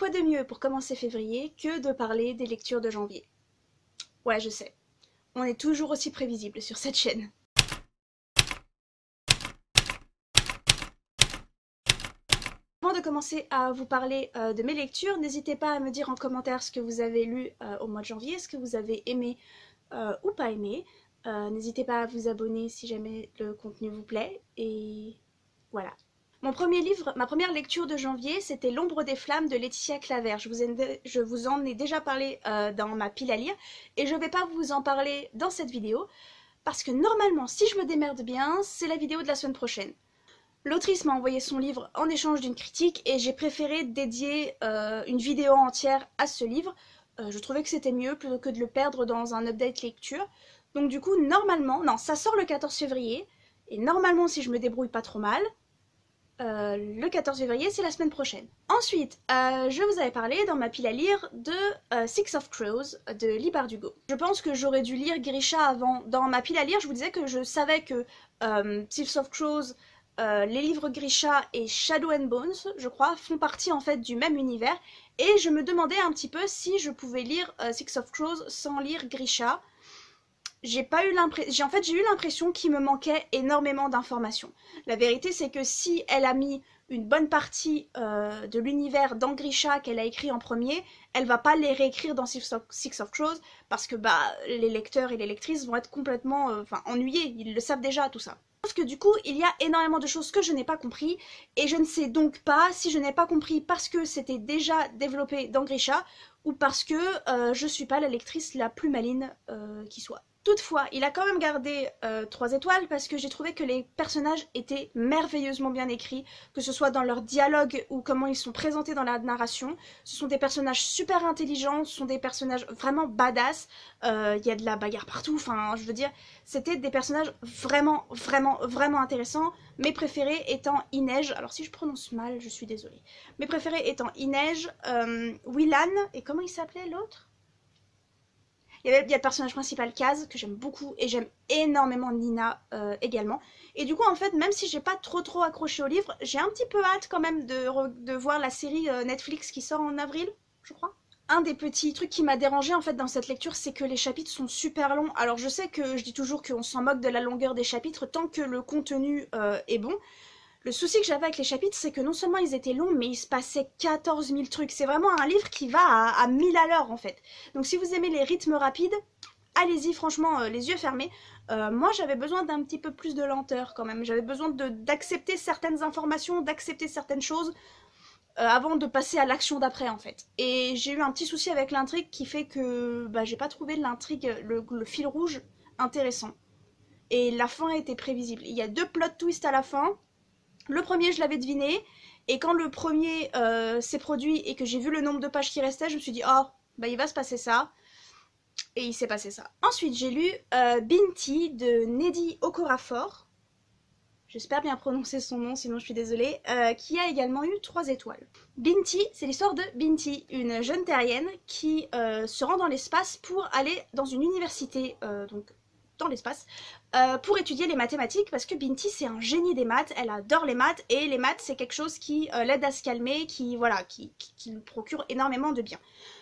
quoi de mieux pour commencer février que de parler des lectures de janvier? Ouais, je sais, on est toujours aussi prévisible sur cette chaîne. Avant de commencer à vous parler de mes lectures, n'hésitez pas à me dire en commentaire ce que vous avez lu au mois de janvier, ce que vous avez aimé ou pas aimé. N'hésitez pas à vous abonner si jamais le contenu vous plaît, et voilà. Mon premier livre, ma première lecture de janvier, c'était L'ombre des flammes de Laetitia Clavert. Je vous en ai déjà parlé dans ma pile à lire, et je ne vais pas vous en parler dans cette vidéo, parce que normalement, si je me démerde bien, c'est la vidéo de la semaine prochaine. L'autrice m'a envoyé son livre en échange d'une critique, et j'ai préféré dédier une vidéo entière à ce livre. Je trouvais que c'était mieux plutôt que de le perdre dans un update lecture. Donc du coup, normalement, non, ça sort le 14 février, et normalement, si je me débrouille pas trop mal, le 14 février, c'est la semaine prochaine. Ensuite, je vous avais parlé dans ma pile à lire de Six of Crows de Leigh Bardugo. Je pense que j'aurais dû lire Grisha avant. Dans ma pile à lire, je vous disais que je savais que Six of Crows, les livres Grisha et Shadow and Bones, je crois, font partie en fait du même univers. Et je me demandais un petit peu si je pouvais lire Six of Crows sans lire Grisha. J'ai eu l'impression qu'il me manquait énormément d'informations. La vérité, c'est que si elle a mis une bonne partie de l'univers dans Grisha qu'elle a écrit en premier, elle va pas les réécrire dans Six of Crows, parce que les lecteurs et les lectrices vont être complètement ennuyés, ils le savent déjà tout ça. Parce que du coup, il y a énormément de choses que je n'ai pas compris, et je ne sais donc pas si je n'ai pas compris parce que c'était déjà développé dans Grisha, ou parce que je suis pas la lectrice la plus maligne qui soit. Toutefois, il a quand même gardé 3 étoiles parce que j'ai trouvé que les personnages étaient merveilleusement bien écrits, que ce soit dans leur dialogue ou comment ils sont présentés dans la narration. Ce sont des personnages super intelligents, ce sont des personnages vraiment badass, il y a de la bagarre partout, enfin je veux dire, c'était des personnages vraiment intéressants. Mes préférés étant Inej, alors si je prononce mal, je suis désolée. Mes préférés étant Inej, Willan, et comment il s'appelait l'autre ? Il y a le personnage principal Kaz que j'aime beaucoup, et j'aime énormément Nina également. Et du coup en fait, même si j'ai pas trop accroché au livre, j'ai un petit peu hâte quand même de voir la série Netflix qui sort en avril, je crois. Un des petits trucs qui m'a dérangé en fait dans cette lecture, c'est que les chapitres sont super longs. Alors je sais que je dis toujours qu'on s'en moque de la longueur des chapitres tant que le contenu est bon. Le souci que j'avais avec les chapitres, c'est que non seulement ils étaient longs, mais il se passait 14 000 trucs. C'est vraiment un livre qui va à 1000 à l'heure en fait. Donc si vous aimez les rythmes rapides, allez-y franchement les yeux fermés. Moi j'avais besoin d'un petit peu plus de lenteur quand même. J'avais besoin d'accepter certaines informations, d'accepter certaines choses avant de passer à l'action d'après en fait. Et j'ai eu un petit souci avec l'intrigue qui fait que j'ai pas trouvé l'intrigue, le fil rouge intéressant. Et la fin était prévisible. Il y a 2 plot twists à la fin. Le premier, je l'avais deviné, et quand le premier s'est produit et que j'ai vu le nombre de pages qui restaient, je me suis dit, oh, il va se passer ça. Et il s'est passé ça. Ensuite, j'ai lu Binti de Nnedi Okorafor. J'espère bien prononcer son nom, sinon je suis désolée. Qui a également eu 3 étoiles. Binti, c'est l'histoire de Binti, une jeune terrienne qui se rend dans l'espace pour aller dans une université, donc dans l'espace, pour étudier les mathématiques, parce que Binti c'est un génie des maths, elle adore les maths, et les maths c'est quelque chose qui l'aide à se calmer, qui lui procure énormément de bien.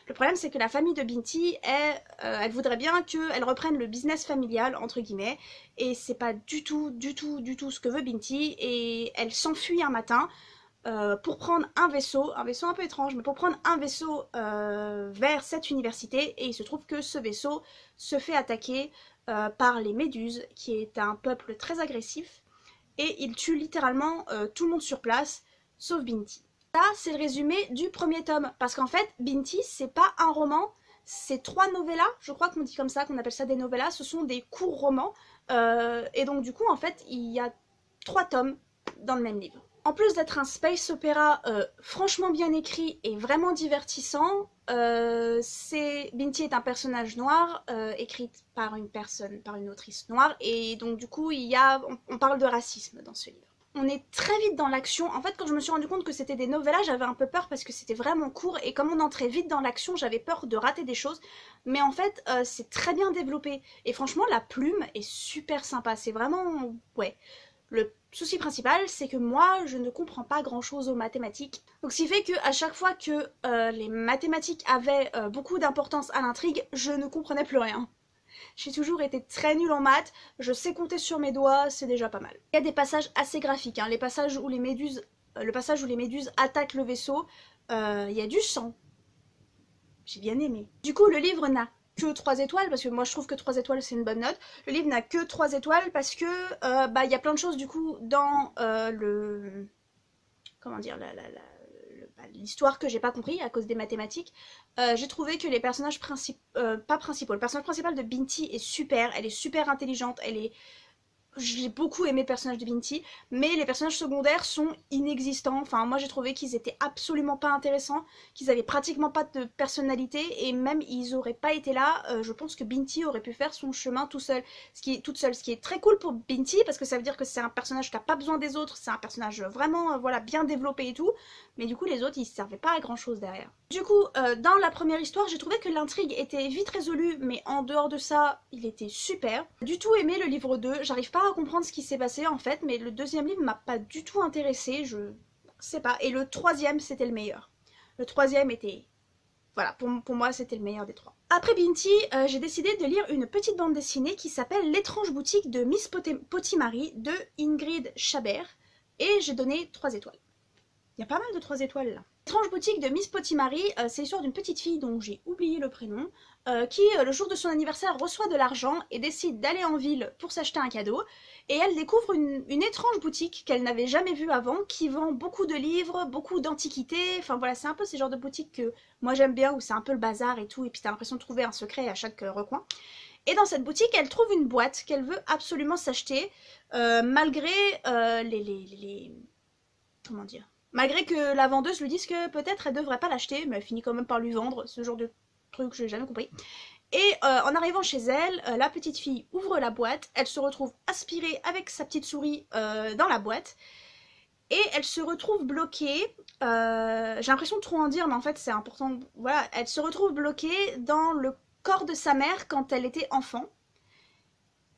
Le problème c'est que la famille de Binti, elle voudrait bien qu'elle reprenne le business familial, entre guillemets, et c'est pas du tout ce que veut Binti, et elle s'enfuit un matin pour prendre un vaisseau un peu étrange, mais pour prendre un vaisseau vers cette université, et il se trouve que ce vaisseau se fait attaquer par les Méduses, qui est un peuple très agressif, et il tue littéralement tout le monde sur place, sauf Binti. Ça, c'est le résumé du premier tome, parce qu'en fait, Binti, c'est pas un roman, c'est 3 novellas, je crois qu'on dit comme ça, qu'on appelle ça des novellas, ce sont des courts romans, et donc du coup, en fait, il y a 3 tomes dans le même livre. En plus d'être un space opéra franchement bien écrit et vraiment divertissant, Binti est un personnage noir, écrite par une autrice noire, et donc du coup on parle de racisme dans ce livre. On est très vite dans l'action. En fait, quand je me suis rendu compte que c'était des novellas, j'avais un peu peur parce que c'était vraiment court, et comme on entrait vite dans l'action, j'avais peur de rater des choses, mais en fait c'est très bien développé, et franchement la plume est super sympa, c'est vraiment, ouais. Le souci principal, c'est que moi, je ne comprends pas grand-chose aux mathématiques. Donc, ce qui fait qu'à chaque fois que les mathématiques avaient beaucoup d'importance à l'intrigue, je ne comprenais plus rien. J'ai toujours été très nulle en maths, je sais compter sur mes doigts, c'est déjà pas mal. Il y a des passages assez graphiques, hein, les passages où les méduses, le passage où les méduses attaquent le vaisseau, il y a du sang. J'ai bien aimé. Du coup, le livre n'a que 3 étoiles, parce que moi je trouve que 3 étoiles c'est une bonne note. Le livre n'a que 3 étoiles parce que il y a plein de choses du coup dans le... Comment dire, l'histoire que j'ai pas compris à cause des mathématiques. J'ai trouvé que les personnages principaux, pas principaux, le personnage principal de Binti est super, elle est super intelligente, elle est... J'ai beaucoup aimé le personnage de Binti, mais les personnages secondaires sont inexistants. Enfin, moi j'ai trouvé qu'ils étaient absolument pas intéressants, qu'ils avaient pratiquement pas de personnalité, et même ils auraient pas été là, je pense que Binti aurait pu faire son chemin tout seul, toute seule, ce qui est très cool pour Binti, parce que ça veut dire que c'est un personnage qui a pas besoin des autres, c'est un personnage vraiment voilà, bien développé et tout, mais du coup les autres ils servaient pas à grand chose derrière. Du coup, dans la première histoire, j'ai trouvé que l'intrigue était vite résolue, mais en dehors de ça, il était super. Du tout aimé le livre 2, j'arrive pas à comprendre ce qui s'est passé en fait, mais le deuxième livre m'a pas du tout intéressée, je sais pas. Et le troisième, c'était le meilleur. Le troisième était... Voilà, pour moi, c'était le meilleur des 3. Après Binti, j'ai décidé de lire une petite bande dessinée qui s'appelle L'étrange boutique de Miss Potimari de Ingrid Chabert, et j'ai donné 3 étoiles. Il y a pas mal de 3 étoiles là. L'étrange boutique de Miss Potimari, c'est l'histoire d'une petite fille dont j'ai oublié le prénom, qui le jour de son anniversaire reçoit de l'argent et décide d'aller en ville pour s'acheter un cadeau, et elle découvre une étrange boutique qu'elle n'avait jamais vue avant, qui vend beaucoup de livres, beaucoup d'antiquités, enfin voilà, c'est un peu ces genres de boutiques que moi j'aime bien, où c'est un peu le bazar et tout, et puis t'as l'impression de trouver un secret à chaque recoin. Et dans cette boutique, elle trouve une boîte qu'elle veut absolument s'acheter, malgré comment dire, malgré que la vendeuse lui dise que peut-être elle devrait pas l'acheter, mais elle finit quand même par lui vendre, ce genre de truc que j'ai jamais compris. Et en arrivant chez elle, la petite fille ouvre la boîte, elle se retrouve aspirée avec sa petite souris dans la boîte, et elle se retrouve bloquée, j'ai l'impression de trop en dire, mais en fait c'est important, voilà, elle se retrouve bloquée dans le corps de sa mère quand elle était enfant.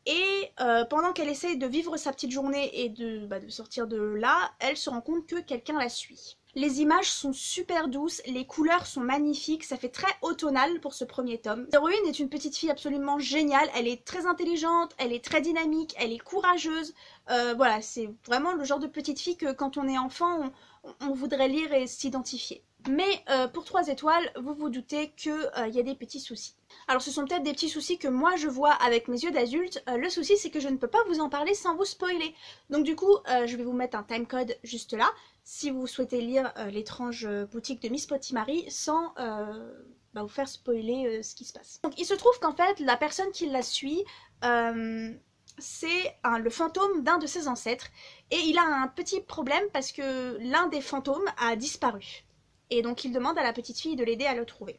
Et pendant qu'elle essaye de vivre sa petite journée et de sortir de là, elle se rend compte que quelqu'un la suit. Les images sont super douces, les couleurs sont magnifiques, ça fait très automnal pour ce premier tome. L'héroïne est une petite fille absolument géniale, elle est très intelligente, elle est très dynamique, elle est courageuse. Voilà, c'est vraiment le genre de petite fille que quand on est enfant, on voudrait lire et s'identifier. Mais pour 3 étoiles, vous vous doutez qu'il y a des petits soucis. Alors ce sont peut-être des petits soucis que moi je vois avec mes yeux d'adulte. Le souci c'est que je ne peux pas vous en parler sans vous spoiler. Donc du coup, je vais vous mettre un timecode juste là, si vous souhaitez lire l'étrange boutique de Miss Potimari sans vous faire spoiler ce qui se passe. Donc il se trouve qu'en fait, la personne qui la suit, c'est le fantôme d'un de ses ancêtres. Et il a un petit problème parce que l'un des fantômes a disparu. Et donc il demande à la petite fille de l'aider à le trouver.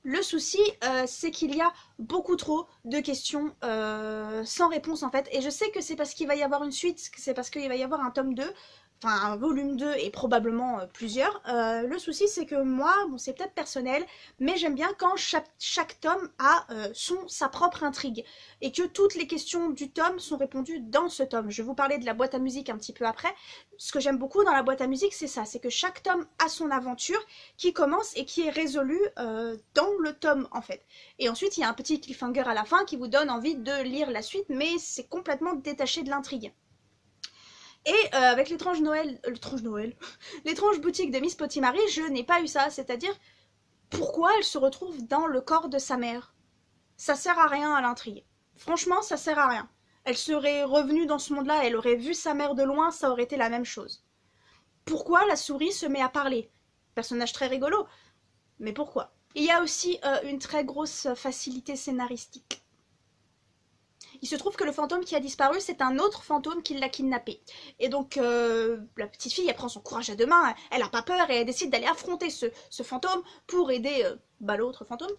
Le souci, c'est qu'il y a beaucoup trop de questions sans réponse en fait. Et je sais que c'est parce qu'il va y avoir une suite, c'est parce qu'il va y avoir un tome 2, enfin un volume 2 et probablement plusieurs. Le souci c'est que moi, bon c'est peut-être personnel, mais j'aime bien quand chaque tome a sa propre intrigue. Et que toutes les questions du tome sont répondues dans ce tome. Je vais vous parler de la boîte à musique un petit peu après. Ce que j'aime beaucoup dans la boîte à musique, c'est ça, c'est que chaque tome a son aventure qui commence et qui est résolue dans le tome en fait. Et ensuite il y a un petit cliffhanger à la fin qui vous donne envie de lire la suite, mais c'est complètement détaché de l'intrigue. Et avec l'étrange l'étrange boutique de Miss Potimari, je n'ai pas eu ça, c'est-à-dire pourquoi elle se retrouve dans le corps de sa mère. Ça sert à rien à l'intrigue. Franchement, ça sert à rien. Elle serait revenue dans ce monde-là, elle aurait vu sa mère de loin, ça aurait été la même chose. Pourquoi la souris se met à parler? Personnage très rigolo, mais pourquoi? Il y a aussi une très grosse facilité scénaristique. Il se trouve que le fantôme qui a disparu, c'est un autre fantôme qui l'a kidnappé. Et donc, la petite fille, elle prend son courage à deux mains, elle n'a pas peur et elle décide d'aller affronter ce fantôme pour aider l'autre fantôme.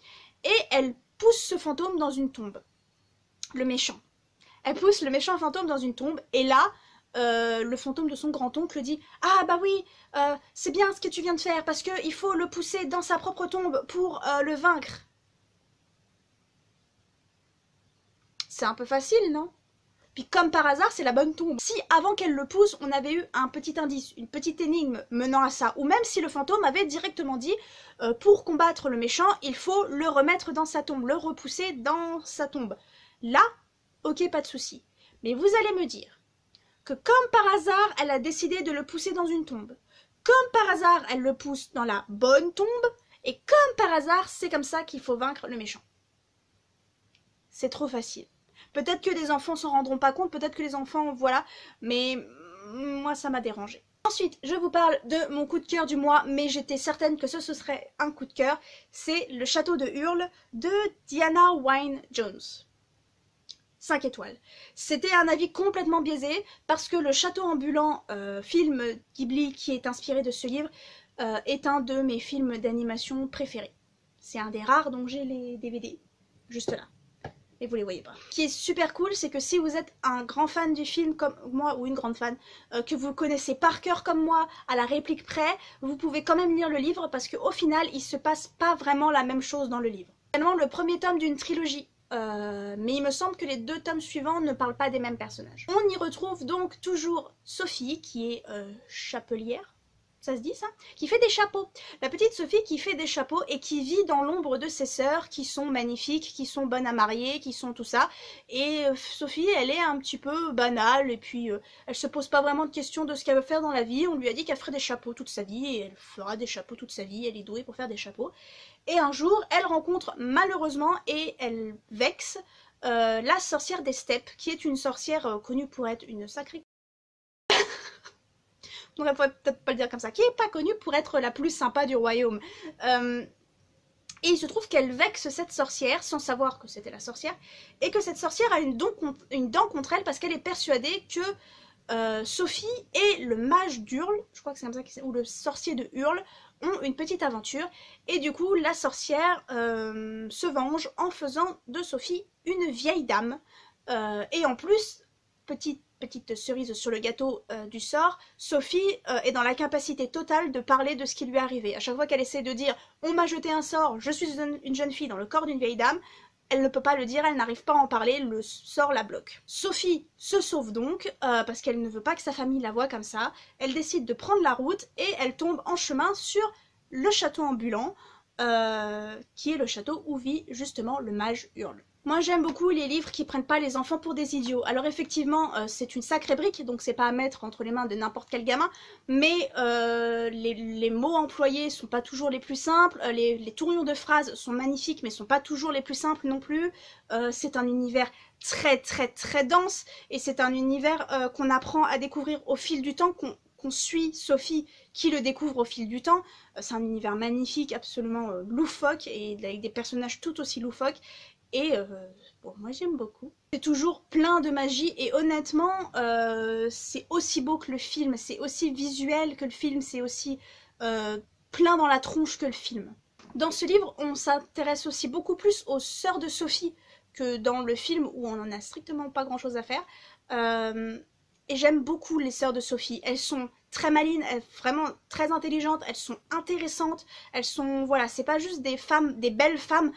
Et elle pousse ce fantôme dans une tombe. Le méchant. Elle pousse le méchant fantôme dans une tombe et là, le fantôme de son grand-oncle dit « Ah bah oui, c'est bien ce que tu viens de faire parce qu'il faut le pousser dans sa propre tombe pour le vaincre. » C'est un peu facile, non? Puis comme par hasard, c'est la bonne tombe. Si avant qu'elle le pousse, on avait eu un petit indice, une petite énigme menant à ça, ou même si le fantôme avait directement dit pour combattre le méchant, il faut le remettre dans sa tombe, le repousser dans sa tombe. Là, ok, pas de souci. Mais vous allez me dire que comme par hasard, elle a décidé de le pousser dans une tombe. Comme par hasard, elle le pousse dans la bonne tombe. Et comme par hasard, c'est comme ça qu'il faut vaincre le méchant. C'est trop facile. Peut-être que les enfants s'en rendront pas compte, peut-être que les enfants, voilà, mais moi ça m'a dérangé. Ensuite, je vous parle de mon coup de cœur du mois, mais j'étais certaine que ce serait un coup de cœur. C'est Le Château de Hurle de Diana Wynne Jones. 5 étoiles. C'était un avis complètement biaisé, parce que Le Château ambulant, film Ghibli qui est inspiré de ce livre, est un de mes films d'animation préférés. C'est un des rares, donc j'ai les DVD, juste là. Et vous les voyez pas. Ce qui est super cool, c'est que si vous êtes un grand fan du film comme moi, ou une grande fan, que vous connaissez par cœur comme moi, à la réplique près, vous pouvez quand même lire le livre, parce qu'au final, il se passe pas vraiment la même chose dans le livre. C'est vraiment le premier tome d'une trilogie. Mais il me semble que les 2 tomes suivants ne parlent pas des mêmes personnages. On y retrouve donc toujours Sophie, qui est chapelière, ça se dit ça? Qui fait des chapeaux. La petite Sophie qui fait des chapeaux et qui vit dans l'ombre de ses sœurs qui sont magnifiques, qui sont bonnes à marier, qui sont tout ça. Et Sophie, elle est un petit peu banale et puis elle se pose pas vraiment de questions de ce qu'elle veut faire dans la vie. On lui a dit qu'elle ferait des chapeaux toute sa vie et elle fera des chapeaux toute sa vie. Elle est douée pour faire des chapeaux. Et un jour, elle rencontre malheureusement et elle vexe la sorcière des steppes, qui est une sorcière connue pour être une sacrée... On ne pourrait peut-être pas le dire comme ça, qui est pas connue pour être la plus sympa du royaume. Et il se trouve qu'elle vexe cette sorcière, sans savoir que c'était la sorcière, et que cette sorcière a une dent contre elle, parce qu'elle est persuadée que Sophie et le mage d'Hurle, je crois que c'est comme ça qu'il s'appelle, ou le sorcier de Hurle, ont une petite aventure, et du coup la sorcière se venge en faisant de Sophie une vieille dame, et en plus, petite cerise sur le gâteau du sort, Sophie est dans la capacité totale de parler de ce qui lui est arrivé. À chaque fois qu'elle essaie de dire « on m'a jeté un sort, je suis une jeune fille dans le corps d'une vieille dame », elle ne peut pas le dire, elle n'arrive pas à en parler, le sort la bloque. Sophie se sauve donc, parce qu'elle ne veut pas que sa famille la voie comme ça. Elle décide de prendre la route et elle tombe en chemin sur le château ambulant, qui est le château où vit justement le mage Hurle. Moi j'aime beaucoup les livres qui prennent pas les enfants pour des idiots. Alors effectivement c'est une sacrée brique, donc c'est pas à mettre entre les mains de n'importe quel gamin, mais les mots employés sont pas toujours les plus simples, les tournures de phrases sont magnifiques mais sont pas toujours les plus simples non plus. C'est un univers très dense, et c'est un univers qu'on apprend à découvrir au fil du temps, qu'on suit Sophie qui le découvre au fil du temps. C'est un univers magnifique, absolument loufoque, et avec des personnages tout aussi loufoques. Et bon, moi j'aime beaucoup. C'est toujours plein de magie, et honnêtement, c'est aussi beau que le film, c'est aussi visuel que le film, c'est aussi plein dans la tronche que le film. Dans ce livre, on s'intéresse aussi beaucoup plus aux sœurs de Sophie que dans le film, où on en a strictement pas grand chose à faire. Et j'aime beaucoup les sœurs de Sophie. Elles sont très malines, vraiment très intelligentes, elles sont intéressantes, elles sont, voilà, c'est pas juste des femmes, des belles femmes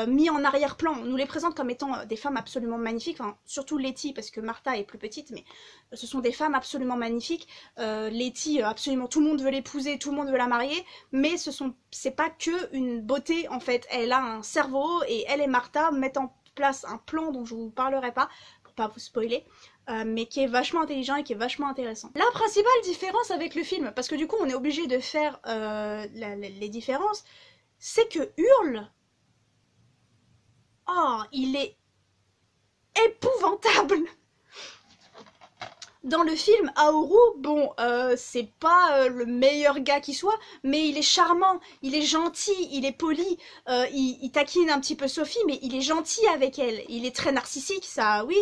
mis en arrière-plan. On nous les présente comme étant des femmes absolument magnifiques, enfin, surtout Letty, parce que Martha est plus petite, mais ce sont des femmes absolument magnifiques. Letty, absolument tout le monde veut l'épouser, tout le monde veut la marier, mais c'est pas que une beauté en fait. Elle a un cerveau, et elle et Martha mettent en place un plan dont je vous parlerai pas, pour pas vous spoiler, mais qui est vachement intelligent et qui est vachement intéressant. La principale différence avec le film, parce que du coup on est obligé de faire les différences, c'est que Hurle, oh, il est épouvantable. Dans le film, Aoru, bon, c'est pas le meilleur gars qui soit, mais il est charmant, il est gentil, il est poli, il taquine un petit peu Sophie, mais il est gentil avec elle. Il est très narcissique, ça, oui,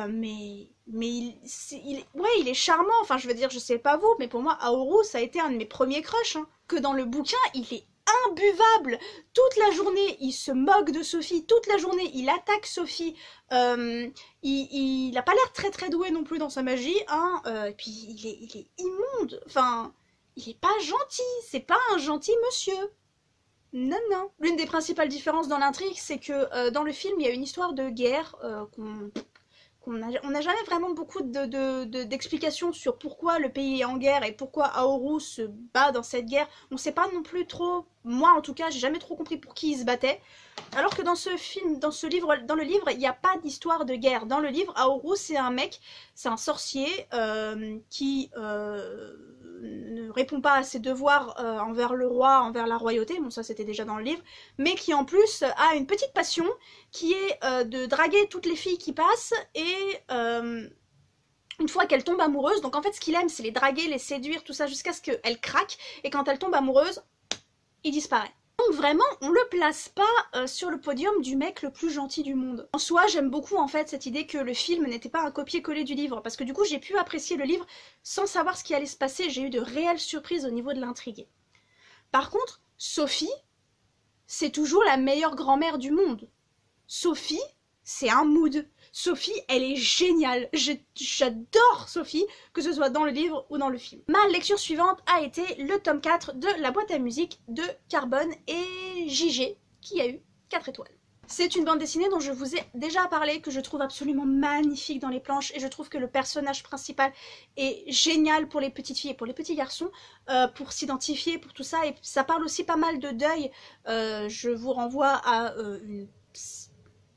mais il est charmant. Enfin, je veux dire, je sais pas vous, mais pour moi, Aoru, ça a été un de mes premiers crushs, hein. Que dans le bouquin, il est imbuvable. Toute la journée, il se moque de Sophie, toute la journée, il attaque Sophie. Il a pas l'air très doué non plus dans sa magie, hein. Et puis il est immonde, enfin, il est pas gentil, c'est pas un gentil monsieur. Non. L'une des principales différences dans l'intrigue, c'est que dans le film, il y a une histoire de guerre on n'a jamais vraiment beaucoup d'explications sur pourquoi le pays est en guerre et pourquoi Aoru se bat dans cette guerre. On sait pas non plus trop, moi en tout cas, j'ai jamais trop compris pour qui il se battait. Alors que dans ce film, dans le livre, il n'y a pas d'histoire de guerre. Dans le livre, Aoru, c'est un mec, c'est un sorcier qui ne répond pas à ses devoirs envers le roi, envers la royauté, bon ça c'était déjà dans le livre, mais qui en plus a une petite passion qui est de draguer toutes les filles qui passent et une fois qu'elle tombe amoureuse, donc en fait ce qu'il aime c'est les draguer, les séduire, tout ça jusqu'à ce qu'elle craque et quand elle tombe amoureuse, il disparaît. Donc vraiment, on le place pas sur le podium du mec le plus gentil du monde. En soi, j'aime beaucoup en fait cette idée que le film n'était pas un copier-coller du livre, parce que du coup j'ai pu apprécier le livre sans savoir ce qui allait se passer, j'ai eu de réelles surprises au niveau de l'intrigue. Par contre, Sophie, c'est toujours la meilleure grand-mère du monde. Sophie, c'est un mood. Sophie, elle est géniale. J'adore Sophie, que ce soit dans le livre ou dans le film. Ma lecture suivante a été le tome 4 de La boîte à musique de Carbone et JG, qui a eu 4 étoiles. C'est une bande dessinée dont je vous ai déjà parlé, que je trouve absolument magnifique dans les planches, et je trouve que le personnage principal est génial pour les petites filles et pour les petits garçons, pour s'identifier, pour tout ça, et ça parle aussi pas mal de deuil. Je vous renvoie à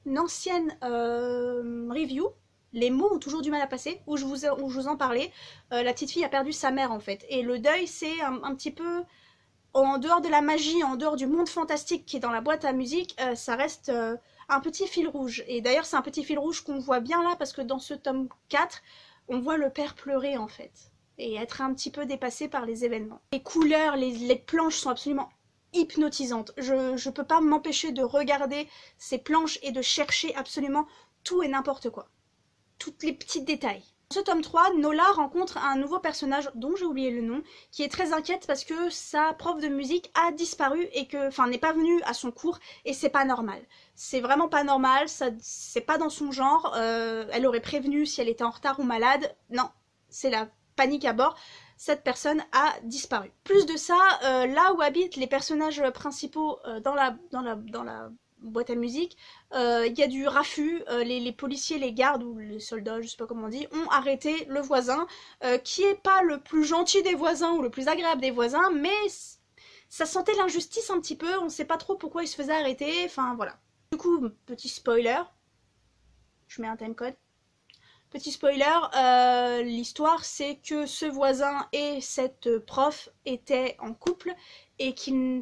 une ancienne review, les mots ont toujours du mal à passer, où je vous en parlais. La petite fille a perdu sa mère en fait, et le deuil c'est un petit peu en dehors de la magie, en dehors du monde fantastique qui est dans la boîte à musique, ça reste un petit fil rouge. Et d'ailleurs c'est un petit fil rouge qu'on voit bien là, parce que dans ce tome 4, on voit le père pleurer en fait, et être un petit peu dépassé par les événements. Les couleurs, les planches sont absolument hypnotisante. Je peux pas m'empêcher de regarder ces planches et de chercher absolument tout et n'importe quoi. Tous les petits détails. Dans ce tome 3, Nola rencontre un nouveau personnage dont j'ai oublié le nom, qui est très inquiète parce que sa prof de musique a disparu et que, enfin, n'est pas venue à son cours, et c'est pas normal. C'est vraiment pas normal, c'est pas dans son genre. Elle aurait prévenu si elle était en retard ou malade. Non, c'est la panique à bord. Cette personne a disparu. Plus de ça, là où habitent les personnages principaux dans la boîte à musique, il y a du raffut, les policiers, les gardes ou les soldats, je sais pas comment on dit, ont arrêté le voisin, qui est pas le plus gentil des voisins ou le plus agréable des voisins, mais ça sentait l'injustice un petit peu, on sait pas trop pourquoi il se faisait arrêter, enfin voilà. Du coup, petit spoiler, je mets un timecode. Petit spoiler, l'histoire c'est que ce voisin et cette prof étaient en couple et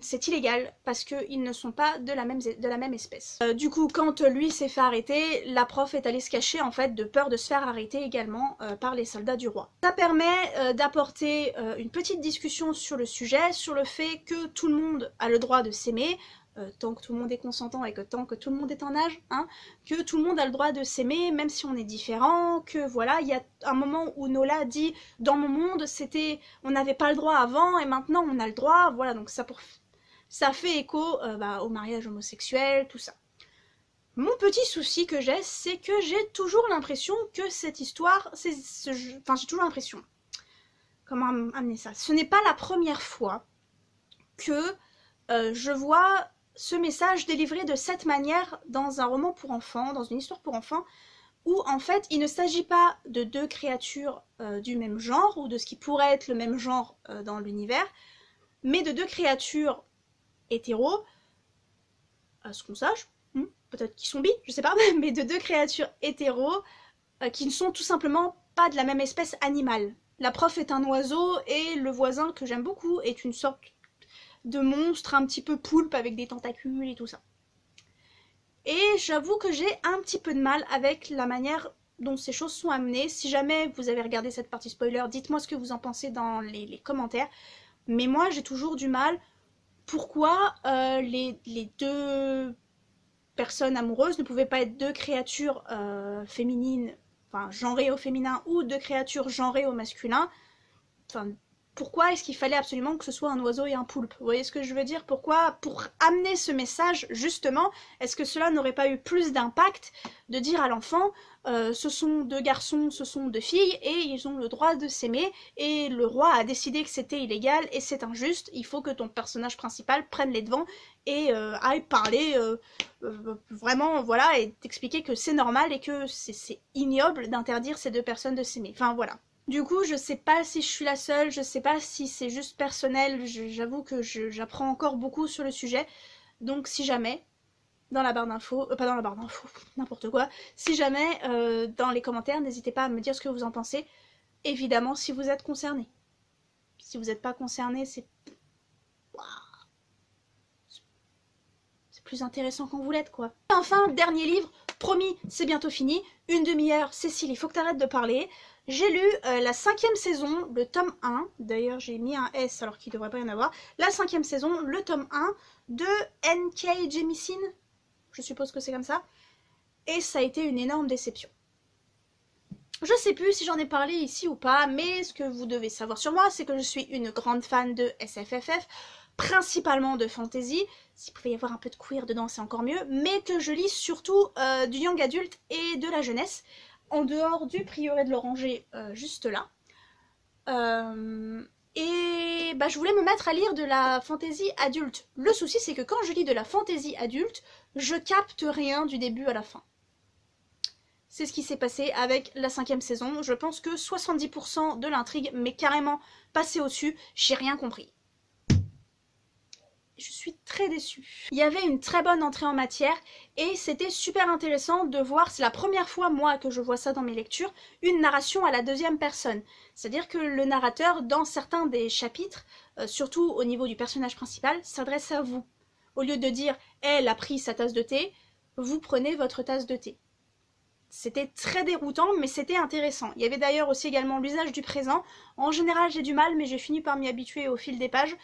c'est illégal parce qu'ils ne sont pas de la même espèce. Du coup, quand lui s'est fait arrêter, la prof est allée se cacher en fait de peur de se faire arrêter également par les soldats du roi. Ça permet d'apporter une petite discussion sur le sujet, sur le fait que tout le monde a le droit de s'aimer, tant que tout le monde est consentant et que tant que tout le monde est en âge, hein, que tout le monde a le droit de s'aimer même si on est différent, que voilà, il y a un moment où Nola dit « dans mon monde, on n'avait pas le droit avant et maintenant on a le droit », voilà, donc ça fait écho au mariage homosexuel, tout ça. Mon petit souci que j'ai, c'est que j'ai toujours l'impression que cette histoire, enfin j'ai toujours l'impression, comment amener ça, ce n'est pas la première fois que je vois ce message délivré de cette manière dans un roman pour enfants, dans une histoire pour enfants, où en fait il ne s'agit pas de deux créatures du même genre, ou de ce qui pourrait être le même genre dans l'univers, mais de deux créatures hétéros, à ce qu'on sache, peut-être qu'ils sont bi, je sais pas, mais de deux créatures hétéros qui ne sont tout simplement pas de la même espèce animale. La prof est un oiseau et le voisin que j'aime beaucoup est une sorte de monstre un petit peu poulpe avec des tentacules et tout ça. Et j'avoue que j'ai un petit peu de mal avec la manière dont ces choses sont amenées. Si jamais vous avez regardé cette partie spoiler, dites-moi ce que vous en pensez dans les commentaires. Mais moi j'ai toujours du mal. Pourquoi les deux personnes amoureuses ne pouvaient pas être deux créatures féminines, enfin genrées au féminin, ou deux créatures genrées au masculin. Enfin, pourquoi est-ce qu'il fallait absolument que ce soit un oiseau et un poulpe? Vous voyez ce que je veux dire? Pourquoi, pour amener ce message, justement, est-ce que cela n'aurait pas eu plus d'impact de dire à l'enfant ce sont deux garçons, ce sont deux filles, et ils ont le droit de s'aimer, et le roi a décidé que c'était illégal, et c'est injuste, il faut que ton personnage principal prenne les devants, et aille parler vraiment, voilà, et t'expliquer que c'est normal, et que c'est ignoble d'interdire ces deux personnes de s'aimer. Enfin, voilà. Du coup, je sais pas si je suis la seule, je sais pas si c'est juste personnel, j'avoue que j'apprends encore beaucoup sur le sujet, donc si jamais, dans la barre d'infos, pas dans la barre d'infos, n'importe quoi, si jamais, dans les commentaires, n'hésitez pas à me dire ce que vous en pensez, évidemment si vous êtes concerné. Si vous n'êtes pas concerné, c'est plus intéressant quand vous l'êtes, quoi. Et enfin, dernier livre, promis, c'est bientôt fini, une demi-heure, Cécile, il faut que t'arrêtes de parler. J'ai lu la 5e saison, le tome 1, d'ailleurs j'ai mis un S alors qu'il ne devrait pas y en avoir, la 5e saison, le tome 1 de N.K. Jemisin, je suppose que c'est comme ça, et ça a été une énorme déception. Je sais plus si j'en ai parlé ici ou pas, mais ce que vous devez savoir sur moi, c'est que je suis une grande fan de SFFF, principalement de fantasy, s'il pouvait y avoir un peu de queer dedans c'est encore mieux, mais que je lis surtout du young adulte et de la jeunesse, en dehors du prieuré de l'Oranger, juste là. Et bah, je voulais me mettre à lire de la fantasy adulte. Le souci c'est que quand je lis de la fantasy adulte, je capte rien du début à la fin. C'est ce qui s'est passé avec la 5e saison. Je pense que 70% de l'intrigue m'est carrément passé au-dessus. J'ai rien compris. Je suis très déçue. Il y avait une très bonne entrée en matière et c'était super intéressant de voir, c'est la première fois moi que je vois ça dans mes lectures, une narration à la deuxième personne. C'est-à-dire que le narrateur, dans certains des chapitres, surtout au niveau du personnage principal, s'adresse à vous. Au lieu de dire « elle a pris sa tasse de thé », vous prenez votre tasse de thé. C'était très déroutant, mais c'était intéressant. Il y avait d'ailleurs aussi également l'usage du présent. En général, j'ai du mal, mais j'ai fini par m'y habituer au fil des pages.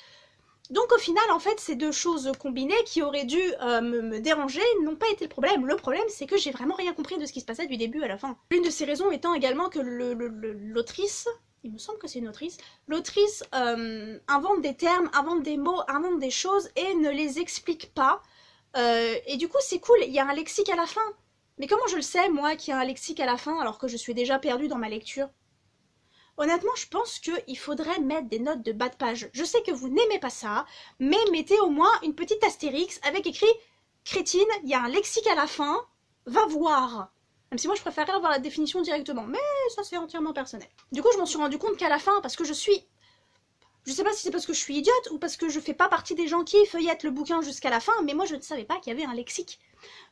Donc au final, en fait, ces deux choses combinées qui auraient dû me déranger n'ont pas été le problème. Le problème, c'est que j'ai vraiment rien compris de ce qui se passait du début à la fin. L'une de ces raisons étant également que l'autrice, il me semble que c'est une autrice, l'autrice invente des termes, invente des mots, invente des choses et ne les explique pas. Et du coup, c'est cool, il y a un lexique à la fin. Mais comment je le sais, moi, qu'il y a un lexique à la fin alors que je suis déjà perdue dans ma lecture? Honnêtement, je pense qu'il faudrait mettre des notes de bas de page. Je sais que vous n'aimez pas ça, mais mettez au moins une petite astérix avec écrit « Crétine, il y a un lexique à la fin, va voir ». Même si moi je préférerais avoir la définition directement, mais ça c'est entièrement personnel. Du coup, je m'en suis rendu compte qu'à la fin, parce que je suis... Je sais pas si c'est parce que je suis idiote ou parce que je fais pas partie des gens qui feuillettent le bouquin jusqu'à la fin, mais moi je ne savais pas qu'il y avait un lexique.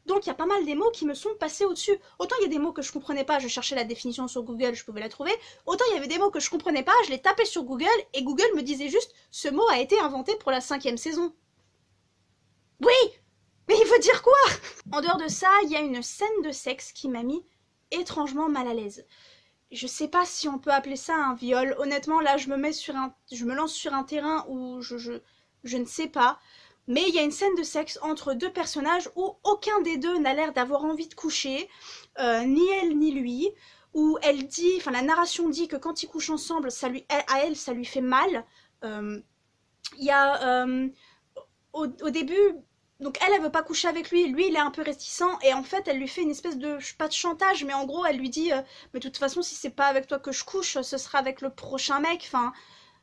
Donc il y a pas mal des mots qui me sont passés au-dessus. Autant il y a des mots que je comprenais pas, je cherchais la définition sur Google, je pouvais la trouver. Autant il y avait des mots que je comprenais pas, je les tapais sur Google et Google me disait juste « Ce mot a été inventé pour la 5e saison ». Oui, mais il veut dire quoi? En dehors de ça, il y a une scène de sexe qui m'a mis étrangement mal à l'aise. Je sais pas si on peut appeler ça un viol. Honnêtement, là, je me lance sur un terrain où je ne sais pas. Mais il y a une scène de sexe entre deux personnages où aucun des deux n'a l'air d'avoir envie de coucher, ni elle ni lui, où elle dit, enfin la narration dit que quand ils couchent ensemble, à elle, ça lui fait mal. Il y a au début, donc elle veut pas coucher avec lui, lui il est un peu réticent, et en fait elle lui fait une espèce de, pas de chantage, mais en gros elle lui dit mais de toute façon si c'est pas avec toi que je couche, ce sera avec le prochain mec, enfin...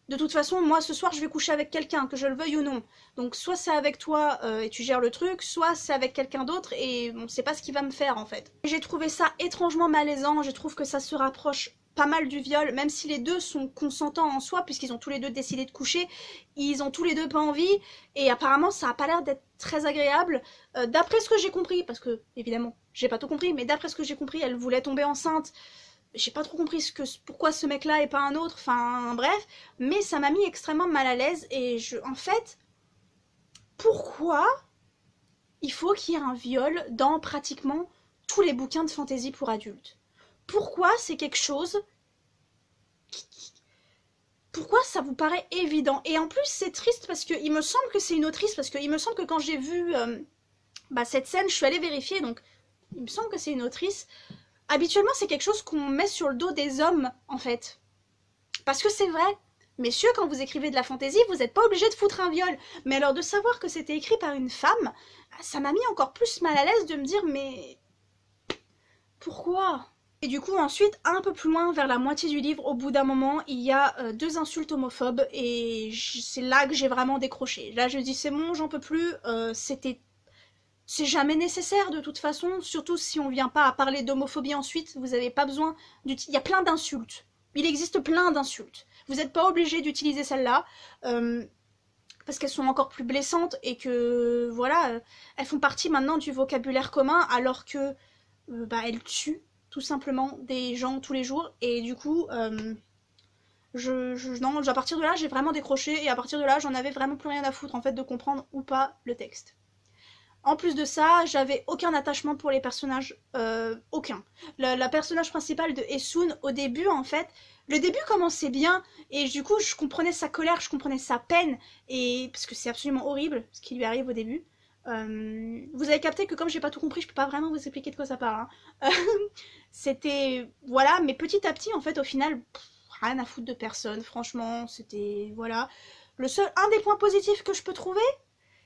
De toute façon, moi, ce soir, je vais coucher avec quelqu'un, que je le veuille ou non. Donc, soit c'est avec toi et tu gères le truc, soit c'est avec quelqu'un d'autre et on sait pas ce qu'il va me faire, en fait. J'ai trouvé ça étrangement malaisant, je trouve que ça se rapproche pas mal du viol, même si les deux sont consentants en soi, puisqu'ils ont tous les deux décidé de coucher, ils ont tous les deux pas envie, et apparemment, ça a pas l'air d'être très agréable. D'après ce que j'ai compris, parce que, évidemment, j'ai pas tout compris, mais d'après ce que j'ai compris, elle voulait tomber enceinte. J'ai pas trop compris pourquoi ce mec-là et pas un autre, enfin bref, mais ça m'a mis extrêmement mal à l'aise et en fait, pourquoi il faut qu'il y ait un viol dans pratiquement tous les bouquins de fantasy pour adultes? Pourquoi c'est quelque chose pourquoi ça vous paraît évident? Et en plus c'est triste parce qu'il me semble que c'est une autrice, parce qu'il me semble que quand j'ai vu cette scène, je suis allée vérifier, donc il me semble que c'est une autrice. Habituellement, c'est quelque chose qu'on met sur le dos des hommes, en fait. Parce que c'est vrai, Messieurs, quand vous écrivez de la fantaisie, vous n'êtes pas obligé de foutre un viol. Mais alors de savoir que c'était écrit par une femme, ça m'a mis encore plus mal à l'aise de me dire mais pourquoi? Et du coup ensuite, un peu plus loin, vers la moitié du livre, au bout d'un moment, il y a 2 insultes homophobes et c'est là que j'ai vraiment décroché. Là je dis c'est bon, j'en peux plus, c'est jamais nécessaire de toute façon, surtout si on vient pas à parler d'homophobie ensuite, vous n'avez pas besoin d'utiliser. Il y a plein d'insultes. Il existe plein d'insultes. Vous n'êtes pas obligé d'utiliser celle-là, parce qu'elles sont encore plus blessantes et que, voilà, elles font partie maintenant du vocabulaire commun, alors que, elles tuent tout simplement des gens tous les jours. Et du coup, non, à partir de là, j'ai vraiment décroché, et à partir de là, j'en avais vraiment plus rien à foutre, en fait, de comprendre ou pas le texte. En plus de ça, j'avais aucun attachement pour les personnages, aucun. La personnage principale de Esun, au début, en fait, le début commençait bien, et du coup, je comprenais sa colère, je comprenais sa peine, et parce que c'est absolument horrible ce qui lui arrive au début. Vous avez capté que comme j'ai pas tout compris, je peux pas vraiment vous expliquer de quoi ça parle. Hein. C'était, voilà, mais petit à petit, en fait, au final, rien à foutre de personne, franchement, c'était, voilà. Un des points positifs que je peux trouver,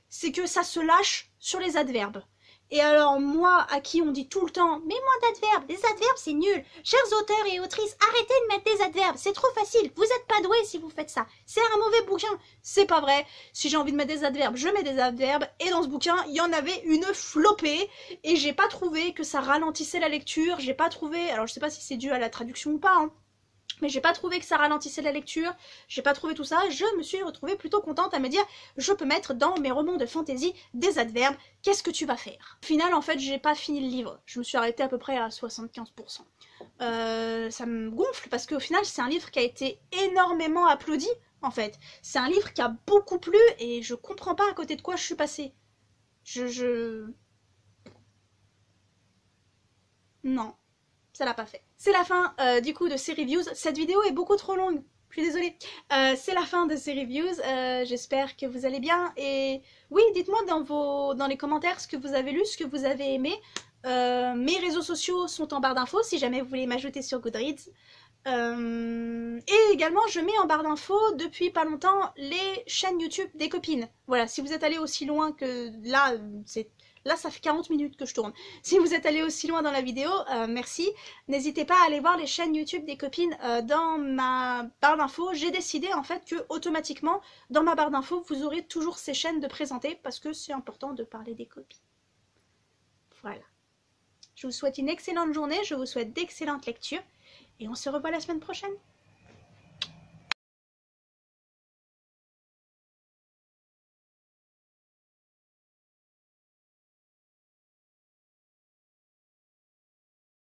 c'est que ça se lâche sur les adverbes. Et alors moi, à qui on dit tout le temps « Mais moins d'adverbes, les adverbes c'est nul. Chers auteurs et autrices, arrêtez de mettre des adverbes, c'est trop facile, vous êtes pas doués si vous faites ça. C'est un mauvais bouquin. » C'est pas vrai. Si j'ai envie de mettre des adverbes, je mets des adverbes. Et dans ce bouquin, il y en avait une flopée. Et j'ai pas trouvé que ça ralentissait la lecture. J'ai pas trouvé... Alors je sais pas si c'est dû à la traduction ou pas, hein. Mais j'ai pas trouvé que ça ralentissait la lecture, j'ai pas trouvé tout ça, je me suis retrouvée plutôt contente à me dire je peux mettre dans mes romans de fantasy des adverbes, qu'est-ce que tu vas faire? Au final, en fait, j'ai pas fini le livre, je me suis arrêtée à peu près à 75%. Ça me gonfle parce qu'au final, c'est un livre qui a été énormément applaudi, en fait. C'est un livre qui a beaucoup plu et je comprends pas à côté de quoi je suis passée. Non. Ça l'a pas fait. C'est la fin du coup de ces reviews. Cette vidéo est beaucoup trop longue. Je suis désolée. C'est la fin de ces reviews. J'espère que vous allez bien. Et oui, dites-moi dans les commentaires ce que vous avez lu, ce que vous avez aimé. Mes réseaux sociaux sont en barre d'infos si jamais vous voulez m'ajouter sur Goodreads. Et également, je mets en barre d'infos depuis pas longtemps les chaînes YouTube des copines. Voilà, si vous êtes allé aussi loin que là, là, ça fait 40 minutes que je tourne. Si vous êtes allé aussi loin dans la vidéo, merci. N'hésitez pas à aller voir les chaînes YouTube des copines dans ma barre d'infos. J'ai décidé en fait que automatiquement, dans ma barre d'infos, vous aurez toujours ces chaînes de présenter parce que c'est important de parler des copines. Voilà. Je vous souhaite une excellente journée, je vous souhaite d'excellentes lectures et on se revoit la semaine prochaine.